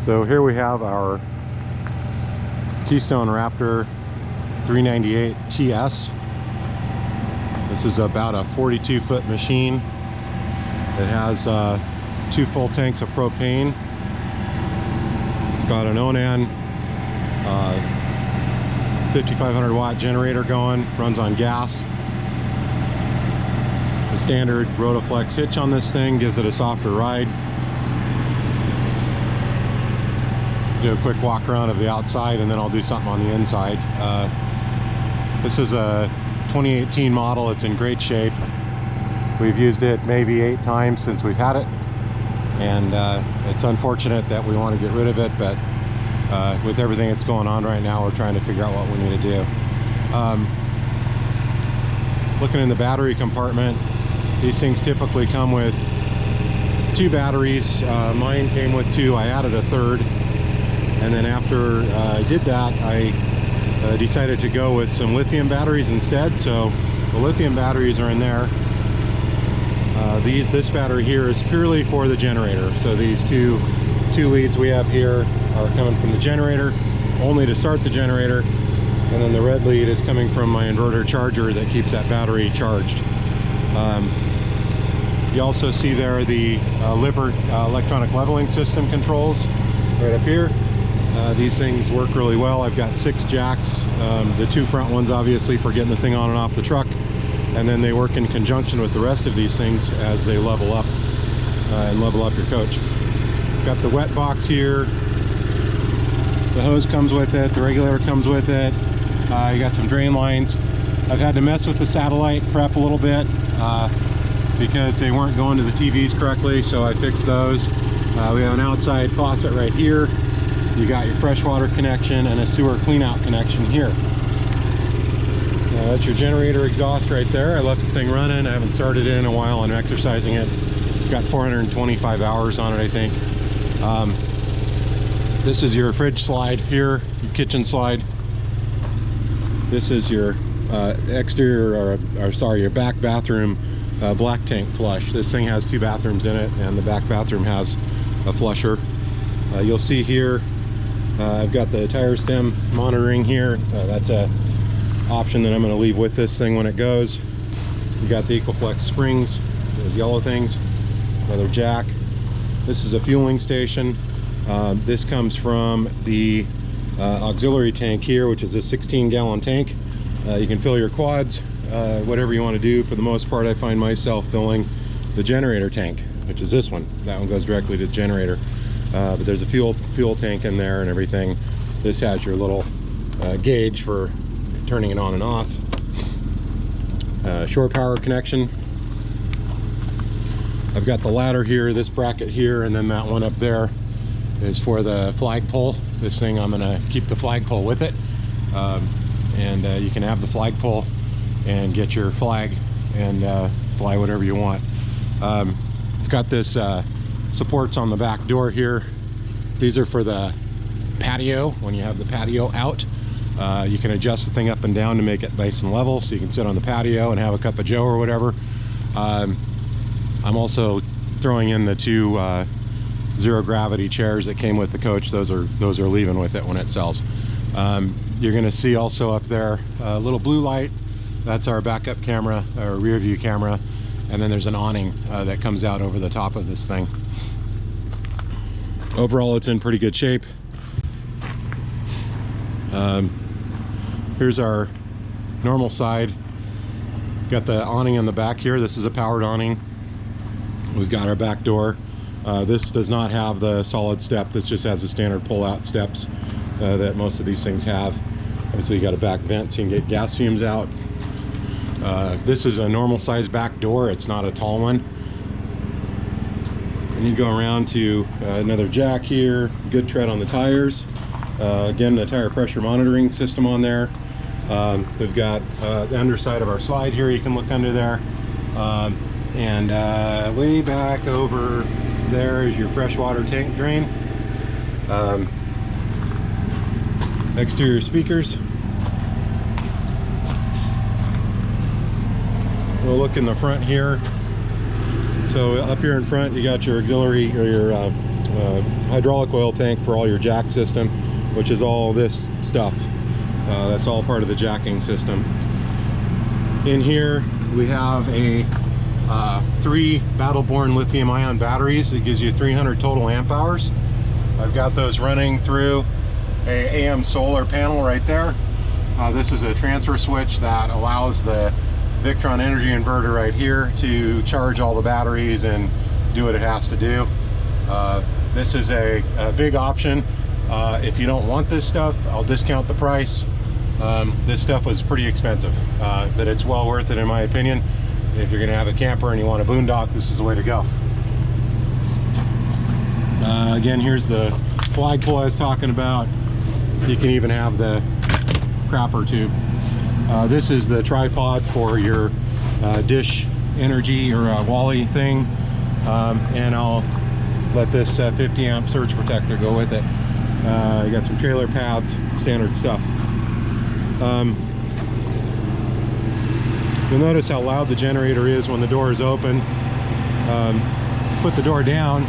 So here we have our Keystone Raptor 398TS. This is about a 42-foot machine. It has 2 full tanks of propane. It's got an Onan 5500 watt generator going, runs on gas. The standard Rotoflex hitch on this thing gives it a softer ride. Do a quick walk around of the outside and then I'll do something on the inside. This is a 2018 model. It's in great shape. We've used it maybe 8 times since we've had it, and it's unfortunate that we want to get rid of it, but with everything that's going on right now, we're trying to figure out what we need to do. Looking in the battery compartment, these things typically come with 2 batteries. Mine came with 2. I added a 3rd. And then after I did that, I decided to go with some lithium batteries instead. So the lithium batteries are in there. This battery here is purely for the generator. So these two leads we have here are coming from the generator, only to start the generator. And then the red lead is coming from my inverter charger that keeps that battery charged. You also see there the Lippert electronic leveling system controls right up here. These things work really well. I've got 6 jacks, the 2 front ones obviously for getting the thing on and off the truck, and then they work in conjunction with the rest of these things as they level up and level up your coach. Got the wet box here, the hose comes with it, the regulator comes with it. You got some drain lines. I've had to mess with the satellite prep a little bit because they weren't going to the TVs correctly, so I fixed those. We have an outside faucet right here. You got your freshwater connection and a sewer cleanout connection here. That's your generator exhaust right there. I left the thing running. I haven't started it in a while. I'm exercising it. It's got 425 hours on it, I think. This is your fridge slide here, your kitchen slide. This is your exterior, or sorry, your back bathroom black tank flush. This thing has 2 bathrooms in it, and the back bathroom has a flusher. You'll see here I've got the tire stem monitoring here. That's a option that I'm going to leave with this thing when it goes. You got the EcoFlex springs, those yellow things, another jack. This is a fueling station. This comes from the auxiliary tank here, which is a 16-gallon tank. You can fill your quads, whatever you want to do. For the most part, I find myself filling the generator tank, which is this one. That one goes directly to the generator. But there's a fuel tank in there and everything. This has your little gauge for turning it on and off. Shore power connection. I've got the ladder here, this bracket here, and then that one up there is for the flagpole. This thing, I'm gonna keep the flagpole with it. You can have the flagpole and get your flag and fly whatever you want. It's got this supports on the back door here. These are for the patio. When you have the patio out, you can adjust the thing up and down to make it nice and level, so you can sit on the patio and have a cup of joe or whatever. I'm also throwing in the 2 zero gravity chairs that came with the coach. Those are leaving with it when it sells. You're going to see also up there a little blue light. That's our backup camera, or rear view camera. And then there's an awning that comes out over the top of this thing. Overall, it's in pretty good shape. Here's our normal side. Got the awning on the back here. This is a powered awning. We've got our back door. This does not have the solid step. This just has the standard pull-out steps that most of these things have. Obviously, you got a back vent so you can get gas fumes out. This is a normal size back door. It's not a tall one. And you go around to another jack here. Good tread on the tires. Again, the tire pressure monitoring system on there. We've got the underside of our slide here. You can look under there. And way back over there is your freshwater tank drain. Exterior speakers. We'll look in the front here. So up here in front, you got your auxiliary or your hydraulic oil tank for all your jack system, which is all this stuff. That's all part of the jacking system. In here, we have a 3 Battle-Born lithium-ion batteries. It gives you 300 total amp hours. I've got those running through a AM solar panel right there. This is a transfer switch that allows the Victron energy inverter right here to charge all the batteries and do what it has to do. This is a big option. If you don't want this stuff, I'll discount the price. This stuff was pretty expensive, but it's well worth it in my opinion. If you're gonna have a camper and you want a boondock, this is the way to go. Again, here's the flagpole I was talking about. You can even have the crapper tube. This is the tripod for your dish energy or Wally thing, and I'll let this 50 amp surge protector go with it. You got some trailer pads, standard stuff. You'll notice how loud the generator is when the door is open. Put the door down,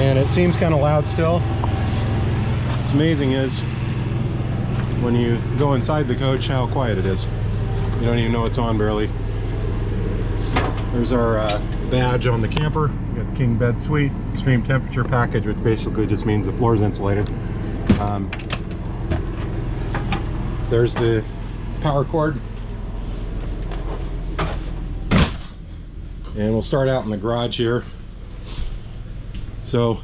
and it seems kind of loud still. What's amazing is when you go inside the coach how quiet it is. You don't even know it's on barely. There's our badge on the camper. We got the King Bed Suite, extreme temperature package, which basically just means the floor is insulated. There's the power cord. And we'll start out in the garage here. So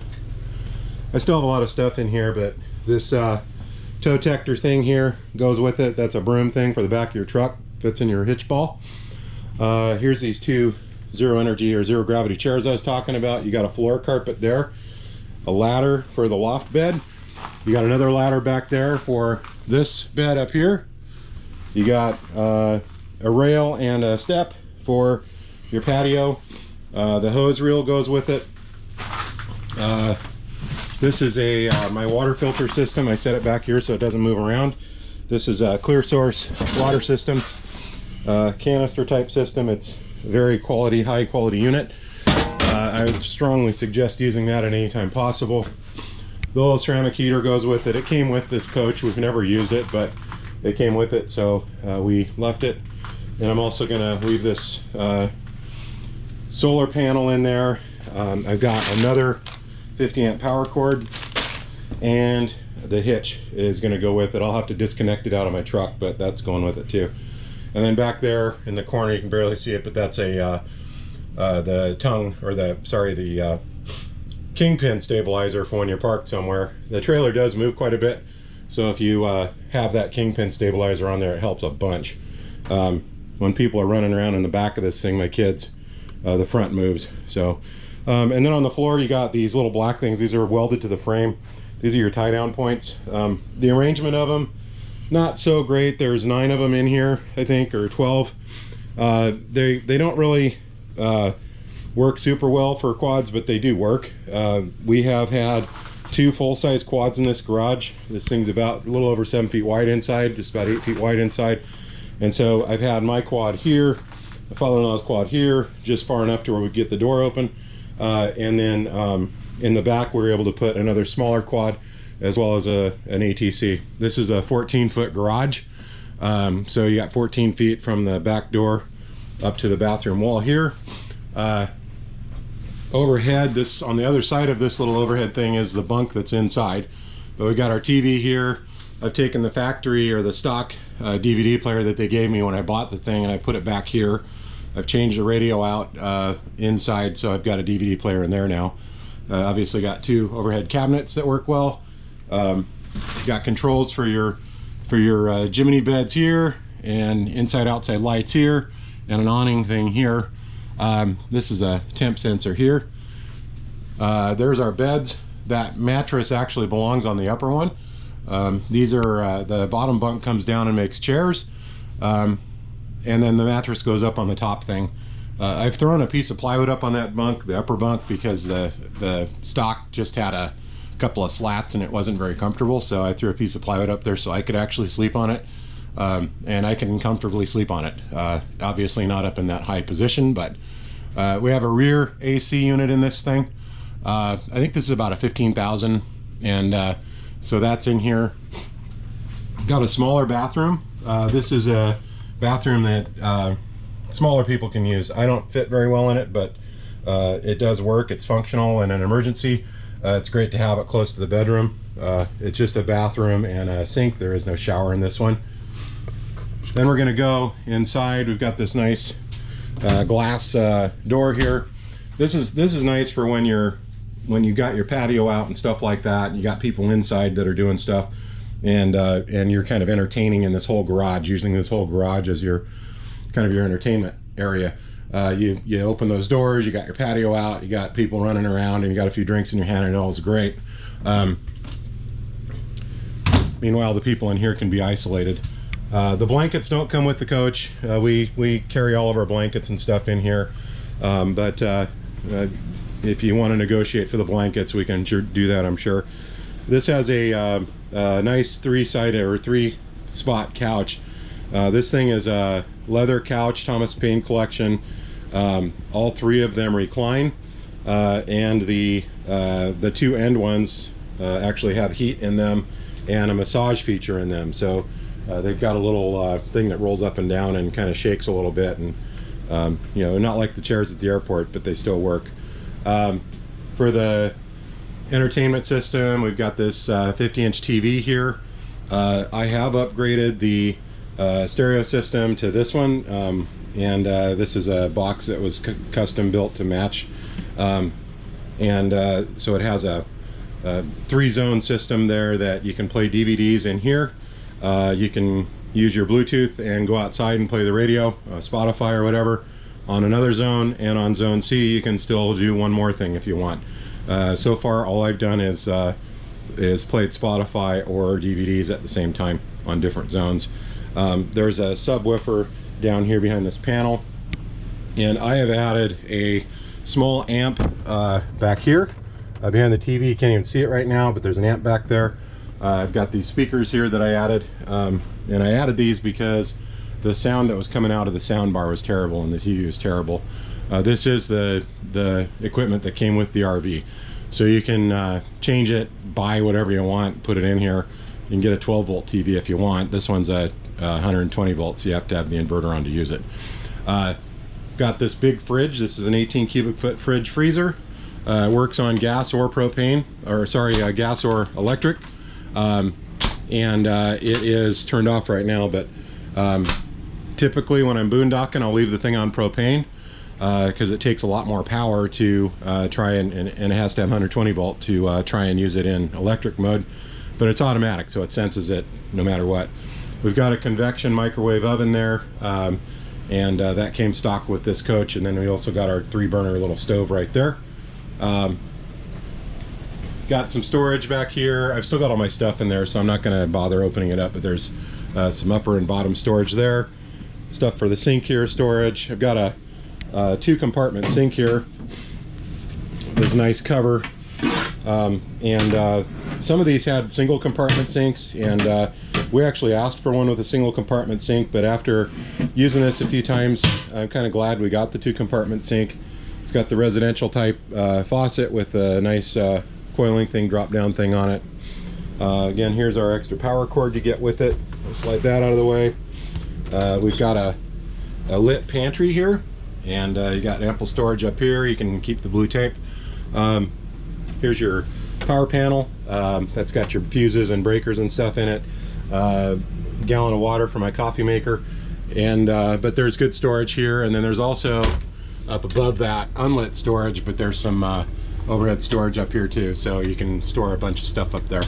I still have a lot of stuff in here, but this tow detector thing here goes with it. That's a broom thing for the back of your truck, fits in your hitch ball. Here's these 2 zero energy or zero gravity chairs I was talking about. You got a floor carpet there, a ladder for the loft bed. You got another ladder back there for this bed up here. You got a rail and a step for your patio. The hose reel goes with it. This is a my water filter system. I set it back here so it doesn't move around. This is a clear source water system, canister type system. It's a very high quality unit. I would strongly suggest using that at any time possible. The little ceramic heater goes with it. It came with this coach. We've never used it, but it came with it, so we left it. And I'm also gonna leave this solar panel in there. I've got another 50 amp power cord, and the hitch is going to go with it. I'll have to disconnect it out of my truck, but that's going with it too. And then back there in the corner, you can barely see it, but that's a the kingpin stabilizer for when you're parked somewhere. The trailer does move quite a bit, so if you have that kingpin stabilizer on there, it helps a bunch. When people are running around in the back of this thing, my kids, the front moves. So and then on the floor you got these little black things. These are welded to the frame. These are your tie down points. The arrangement of them, not so great. There's 9 of them in here, I think, or 12. They don't really work super well for quads, but they do work. We have had 2 full-size quads in this garage. This thing's about a little over 7 feet wide inside, just about 8 feet wide inside. And so I've had my quad here, my father-in-law's quad here, just far enough to where we get the door open. And then in the back, we were able to put another smaller quad as well as an ATC. This is a 14-foot garage. So you got 14 feet from the back door up to the bathroom wall here. Overhead, this on the other side of this little overhead thing is the bunk that's inside. But we got our TV here. I've taken the factory or the stock DVD player that they gave me when I bought the thing, and I put it back here. I've changed the radio out inside, so I've got a DVD player in there now. Obviously got 2 overhead cabinets that work well. Got controls for your Jiminy beds here, and inside outside lights here, and an awning thing here. This is a temp sensor here. There's our beds. That mattress actually belongs on the upper one. These are the bottom bunk comes down and makes chairs, and then the mattress goes up on the top thing. I've thrown a piece of plywood up on that bunk, the upper bunk, because the stock just had a couple of slats and it wasn't very comfortable, so I threw a piece of plywood up there so I could actually sleep on it. and I can comfortably sleep on it. Obviously not up in that high position, but we have a rear AC unit in this thing. I think this is about a 15,000, and so that's in here. Got a smaller bathroom. This is a bathroom that smaller people can use. I don't fit very well in it, but it does work. It's functional in an emergency. It's great to have it close to the bedroom. It's just a bathroom and a sink. There is no shower in this one. Then we're gonna go inside. We've got this nice glass door here. This is nice for when you got your patio out and stuff like that, and you got people inside that are doing stuff, and you're kind of entertaining in this whole garage, using this whole garage as your kind of your entertainment area. You open those doors, you got your patio out, you got people running around, and you got a few drinks in your hand, and it all is great. Meanwhile, the people in here can be isolated. The blankets don't come with the coach. We carry all of our blankets and stuff in here, but if you want to negotiate for the blankets, we can do that, I'm sure. This has a nice three-spot couch. This thing is a leather couch, Thomas Paine collection. All three of them recline, and the two end ones actually have heat in them and a massage feature in them. So they've got a little thing that rolls up and down and kind of shakes a little bit, and you know, not like the chairs at the airport, but they still work. For the entertainment system, we've got this 50-inch TV here. I have upgraded the stereo system to this one, and this is a box that was custom built to match, so it has a 3-zone system there that you can play DVDs in here. You can use your Bluetooth and go outside and play the radio, Spotify or whatever, on another zone, and on zone C you can still do one more thing if you want. So far all I've done is played Spotify or DVDs at the same time on different zones. There's a subwoofer down here behind this panel, and I have added a small amp back here behind the TV. You can't even see it right now, but there's an amp back there. I've got these speakers here that I added, and I added these because the sound that was coming out of the sound bar was terrible and the TV was terrible. This is the equipment that came with the RV, so you can change it, buy whatever you want, put it in here. You can get a 12-volt TV if you want. This one's a 120 volts, so you have to have the inverter on to use it. Got this big fridge. This is an 18 cubic foot fridge freezer. Works on gas or propane, or sorry, gas or electric, and it is turned off right now, but typically when I'm boondocking, I'll leave the thing on propane because it takes a lot more power to try and it has to have 120 volt to try and use it in electric mode, but it's automatic, so it senses it no matter what. We've got a convection microwave oven there, and that came stock with this coach, and then we also got our 3-burner little stove right there. Got some storage back here. I've still got all my stuff in there, so I'm not going to bother opening it up, but there's some upper and bottom storage there. Stuff for the sink here, storage. I've got a 2-compartment sink here. There's a nice cover, and some of these had single compartment sinks, and we actually asked for one with a single compartment sink, but after using this a few times, I'm kind of glad we got the 2-compartment sink. It's got the residential type faucet with a nice coiling thing, drop down thing on it. Again, here's our extra power cord you get with it. I'll slide that out of the way. We've got a lit pantry here, and you got ample storage up here. You can keep the blue tape. Here's your power panel. That's got your fuses and breakers and stuff in it. Gallon of water for my coffee maker, and but there's good storage here. And then there's also up above that unlit storage, but there's some overhead storage up here too, so you can store a bunch of stuff up there.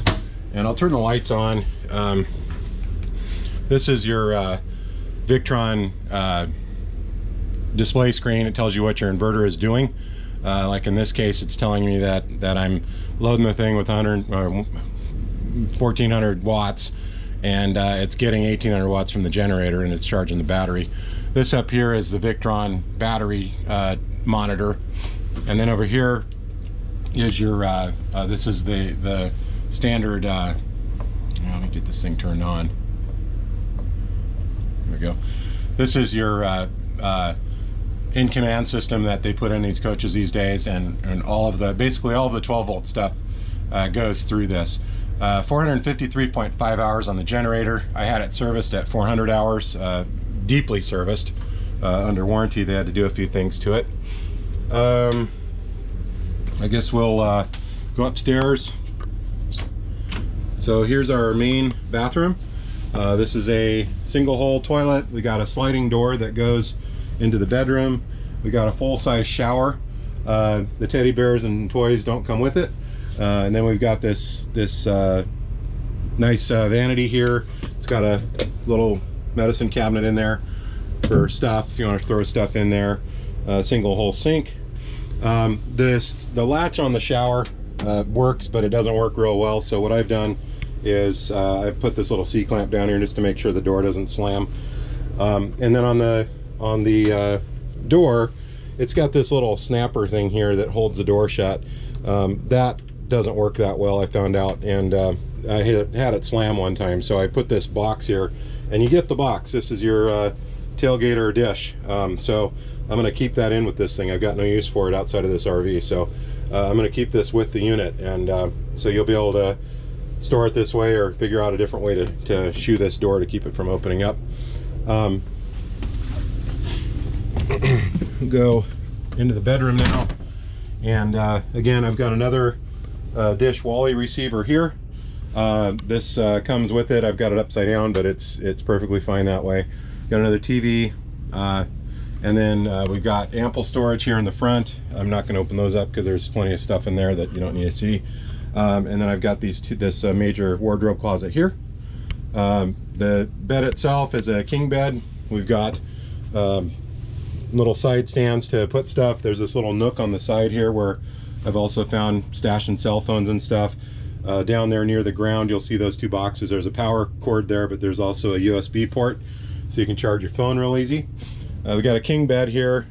And I'll turn the lights on. This is your Victron display screen. It tells you what your inverter is doing. Like in this case, it's telling me that I'm loading the thing with 1400 watts, and it's getting 1800 watts from the generator, and it's charging the battery. This up here is the Victron battery monitor, and then over here is your this is the standard let me get this thing turned on. we go. This is your in-command system that they put in these coaches these days, and all of the, basically all of the 12-volt stuff goes through this. 453.5 hours on the generator. I had it serviced at 400 hours, deeply serviced. Under warranty, they had to do a few things to it. I guess we'll go upstairs. So here's our main bathroom. This is a single hole toilet. We got a sliding door that goes into the bedroom. We got a full-size shower. The teddy bears and toys don't come with it. And then we've got this nice vanity here. It's got a little medicine cabinet in there for stuff if you want to throw stuff in there. Single hole sink. The latch on the shower works, but it doesn't work real well. So what I've done is I've put this little C-clamp down here just to make sure the door doesn't slam. And then on the door, it's got this little snapper thing here that holds the door shut. That doesn't work that well, I found out, and I had it slam one time, so I put this box here, and you get the box. This is your tailgate dish. So I'm going to keep that in with this thing. I've got no use for it outside of this RV, so I'm going to keep this with the unit, and so you'll be able to store it this way or figure out a different way to shoe this door to keep it from opening up. Go into the bedroom now, and again, I've got another dish Wally receiver here. This comes with it. I've got it upside down, but it's perfectly fine that way. Got another TV, and then we've got ample storage here in the front. I'm not going to open those up because there's plenty of stuff in there that you don't need to see. And then I've got this major wardrobe closet here. The bed itself is a king bed. We've got little side stands to put stuff. There's this little nook on the side here where I've also found stashing cell phones and stuff. Down there near the ground, you'll see those two boxes. There's a power cord there, but there's also a USB port, so you can charge your phone real easy. We got a king bed here.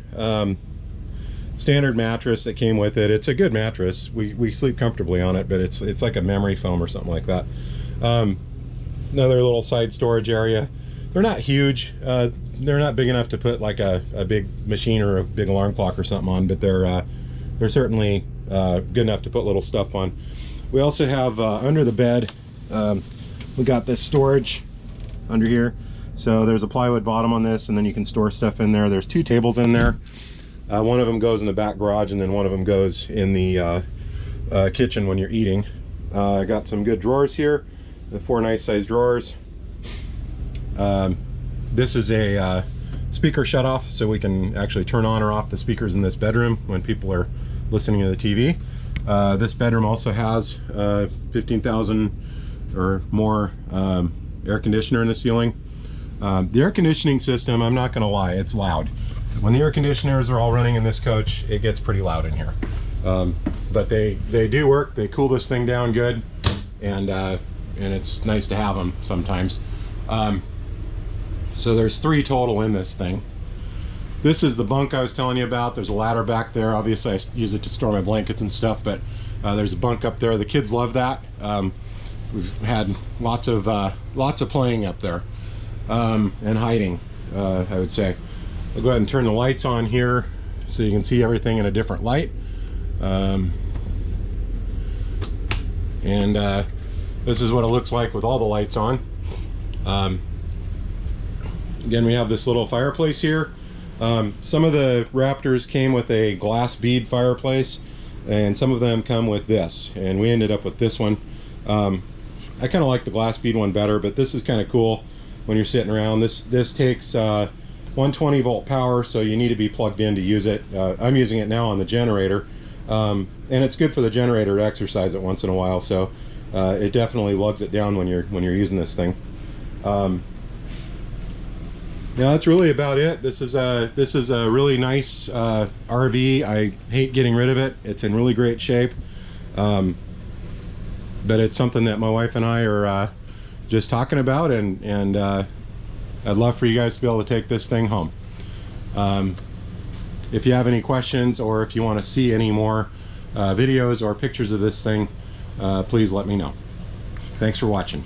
Standard mattress that came with it. It's a good mattress. We sleep comfortably on it, but it's like a memory foam or something like that. Another little side storage area. They're not huge. They're not big enough to put like a big machine or a big alarm clock or something on, but they're certainly good enough to put little stuff on. We also have under the bed, we got this storage under here. So there's a plywood bottom on this, and then you can store stuff in there. There's two tables in there. One of them goes in the back garage, and then one of them goes in the kitchen when you're eating. I got some good drawers here, the 4 nice size drawers. This is a speaker shutoff, so we can actually turn on or off the speakers in this bedroom when people are listening to the TV. This bedroom also has 15,000 or more air conditioner in the ceiling. The air conditioning system, I'm not gonna lie, it's loud. When the air conditioners are all running in this coach, it gets pretty loud in here. But they do work. They cool this thing down good, and it's nice to have them sometimes. So there's 3 total in this thing. This is the bunk I was telling you about. There's a ladder back there. Obviously I use it to store my blankets and stuff, but there's a bunk up there. The kids love that. We've had lots of playing up there, and hiding, I would say. I'll go ahead and turn the lights on here so you can see everything in a different light. This is what it looks like with all the lights on. Again, we have this little fireplace here. Some of the Raptors came with a glass bead fireplace, and some of them come with this, and we ended up with this one. I kind of like the glass bead one better, but this is kind of cool when you're sitting around. This takes 120 volt power, so you need to be plugged in to use it. I'm using it now on the generator, and it's good for the generator to exercise it once in a while, so it definitely lugs it down when you're using this thing. Yeah, that's really about it. This is a really nice RV. I hate getting rid of it. It's in really great shape, but it's something that my wife and I are just talking about, and I'd love for you guys to be able to take this thing home. If you have any questions, or if you want to see any more videos or pictures of this thing, please let me know. Thanks for watching.